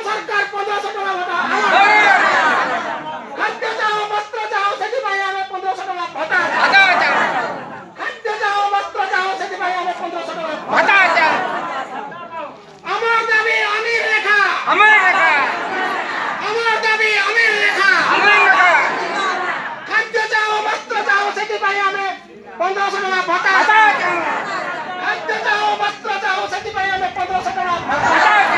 ସରକାର 1500 ଟଙ୍କା ଭତ୍ତା ଖାଦ୍ୟ ଯାଅ ବସ୍ତ୍ର ଯାଅ ସେଥିପାଇଁ ଆମେ 1500 ଟଙ୍କା ଭତ୍ତା ଖାଦ୍ୟ ଯାଅ ବସ୍ତ୍ର ଯାଅ ସେଥିପାଇଁ ଆମେ 1500 ଟଙ୍କା ଭତ୍ତା আমার দাবি আমির রেখা আমার দাবি আমির রেখা খাদ্য যাও বস্ত্র যাও ସେଥିପାଇଁ ଆମେ 1500 ଟଙ୍କା ଭତ୍ତା ଖାଦ୍ୟ ଯାଅ ବସ୍ତ୍ର ଯାଅ ସେଥିପାଇଁ ଆମେ 1500 ଟଙ୍କା ଭତ୍ତା